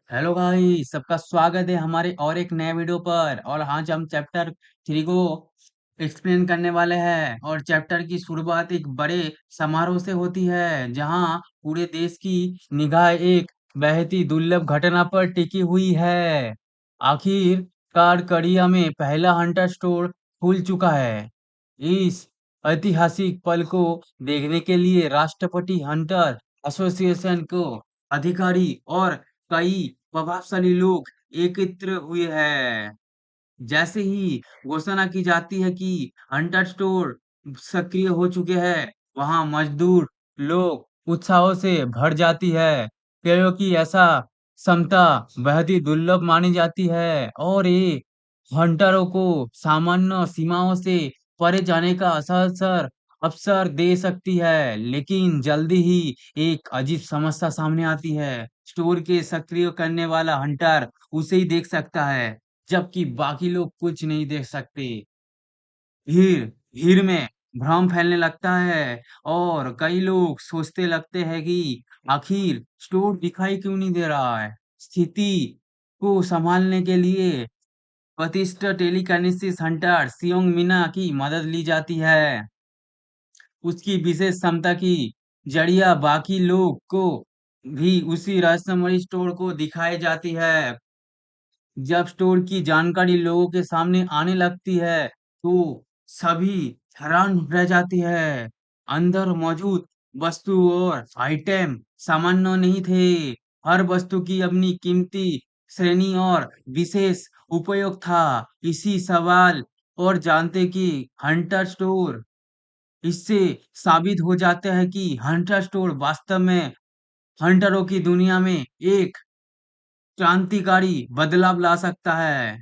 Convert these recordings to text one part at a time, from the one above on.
Hello भाई, सबका स्वागत है हमारे और एक नए वीडियो पर। और आज हम चैप्टर 3 को एक्सप्लेन करने वाले हैं। और चैप्टर की शुरुआत एक बड़े समारोह से होती है, जहां पूरे देश की निगाह एक बेहद ही दुर्लभ घटना पर टिकी हुई है। आखिरकार कोरिया में पहला हंटर स्टोर खुल चुका है। इस ऐतिहासिक पल को देखने के लिए राष्ट्रपति हंटर एसोसिएशन को अधिकारी और कई प्रभावशाली लोग एकत्र हुए हैं। जैसे ही घोषणा की जाती है कि हंटर स्टोर सक्रिय हो चुके हैं, वहां मजदूर लोग उत्साह से भर जाती है, क्योंकि ऐसा क्षमता बेहद ही दुर्लभ मानी जाती है और ये हंटरों को सामान्य सीमाओं से परे जाने का असर अवसर दे सकती है। लेकिन जल्दी ही एक अजीब समस्या सामने आती है। स्टोर के सक्रिय करने वाला हंटर उसे ही देख सकता है, जबकि बाकी लोग कुछ नहीं देख सकते। भीड़ भीड़ में भ्रम फैलने लगता है और कई लोग सोचते लगते हैं कि आखिर स्टोर दिखाई क्यों नहीं दे रहा है। स्थिति को संभालने के लिए प्रतिष्ठित टेलीकाइनेसिस हंटर सियोंग मिना की मदद ली जाती है। उसकी विशेष क्षमता की जरिया बाकी लोग को भी उसी रहस्यमयी स्टोर को दिखाई जाती है। जब स्टोर की जानकारी लोगों के सामने आने लगती है, तो सभी हैरान रह जाती है। अंदर मौजूद वस्तु और आइटम सामान्य नहीं थे। हर वस्तु की अपनी कीमती श्रेणी और विशेष उपयोग था। इसी सवाल और जानते कि हंटर स्टोर इससे साबित हो जाता है कि हंटर स्टोर वास्तव में हंटरों की दुनिया में एक क्रांतिकारी बदलाव ला सकता है।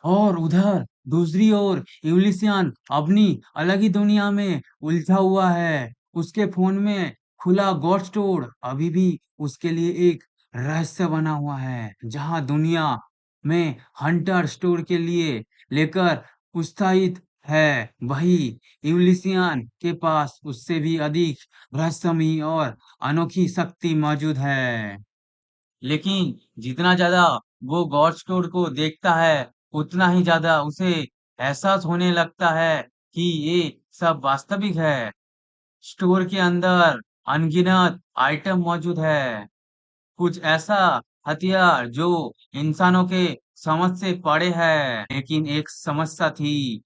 और उधर दूसरी ओर यूलिसियन अपनी अलग ही दुनिया में उलझा हुआ है। उसके फोन में खुला गॉड स्टोर अभी भी उसके लिए एक रहस्य बना हुआ है, जहां दुनिया में हंटर स्टोर के लिए लेकर उत्साहित है। वही यूलिसियन के पास उससे भी अधिक रहस्यमयी और अनोखी शक्ति मौजूद है। लेकिन जितना ज़्यादा वो गॉड स्टोर को देखता है, उतना ही ज़्यादा उसे एहसास होने लगता है कि ये सब वास्तविक है। स्टोर के अंदर अनगिनत आइटम मौजूद है। कुछ ऐसा हथियार जो इंसानों के समझ से परे है। लेकिन एक समस्या थी।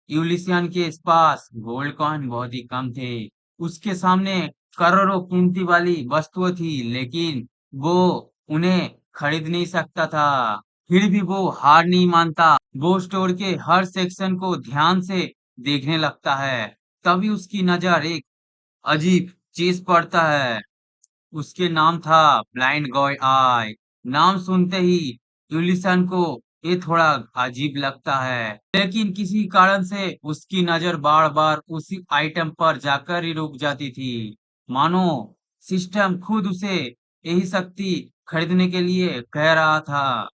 यूलिसियन के पास गोल्ड कॉइन बहुत ही कम थे। उसके सामने करोड़ों कीमती वाली वस्तुएं थी, लेकिन वो उन्हें खरीद नहीं सकता था। फिर भी वो हार नहीं मानता। वो स्टोर के हर सेक्शन को ध्यान से देखने लगता है। तभी उसकी नजर एक अजीब चीज पड़ता है। उसके नाम था ब्लाइंड गॉय आई। नाम सुनते ही यूलिसन को ये थोड़ा अजीब लगता है, लेकिन किसी कारण से उसकी नजर बार बार उसी आइटम पर जाकर ही रुक जाती थी। मानो सिस्टम खुद उसे यही शक्ति खरीदने के लिए कह रहा था।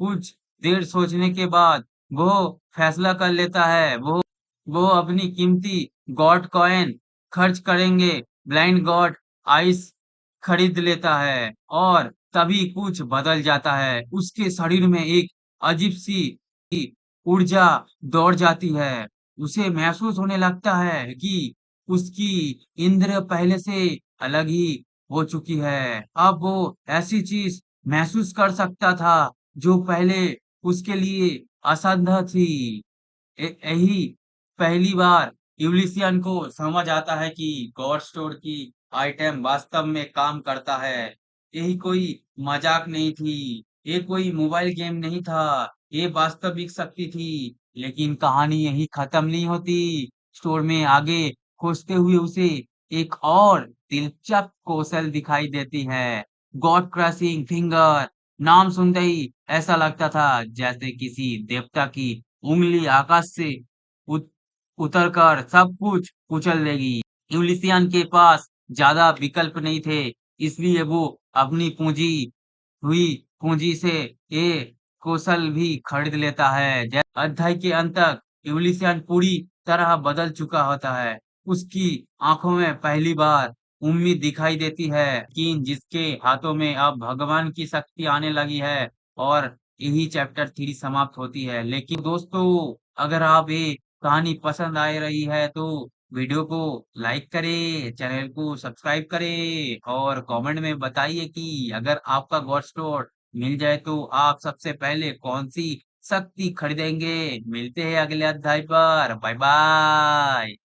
कुछ देर सोचने के बाद वो फैसला कर लेता है। वो अपनी कीमती गॉड कॉइन खर्च करेंगे। ब्लाइंड गॉड आइस खरीद लेता है और तभी कुछ बदल जाता है। उसके शरीर में एक अजीब सी ऊर्जा दौड़ जाती है। उसे महसूस होने लगता है कि उसकी इंद्र पहले से अलग ही हो चुकी है। अब वो ऐसी चीज महसूस कर सकता था जो पहले उसके लिए असंभव थी। यही पहली बार यूलिसियन को समझ आता है कि गॉड स्टोर की आइटम वास्तव में काम करता है। यही कोई मजाक नहीं थी। ये कोई मोबाइल गेम नहीं था। ये वास्तविक शक्ति थी। लेकिन कहानी यही खत्म नहीं होती। स्टोर में आगे खोजते हुए उसे एक और दिलचस्प कौशल दिखाई देती है। God crushing finger. नाम सुनते ही ऐसा लगता था जैसे किसी देवता की उंगली आकाश से उत, उतरकर सब कुछ कुचल देगी। यूलिसियन के पास ज्यादा विकल्प नहीं थे, इसलिए वो अपनी पूंजी हुई पूंजी से ये कौशल भी खरीद लेता है। अध्याय के अंत तक यूलिसियन पूरी तरह बदल चुका होता है। उसकी आंखों में पहली बार उम्मीद दिखाई देती है कि जिसके हाथों में अब भगवान की शक्ति आने लगी है और यही चैप्टर 3 समाप्त होती है। लेकिन दोस्तों, अगर आप ये कहानी पसंद आ रही है तो वीडियो को लाइक करें, चैनल को सब्सक्राइब करें और कमेंट में बताइए कि अगर आपका गॉड स्वॉर्ड मिल जाए तो आप सबसे पहले कौन सी शक्ति खरीदेंगे। मिलते हैं अगले अध्याय पर। Bye bye.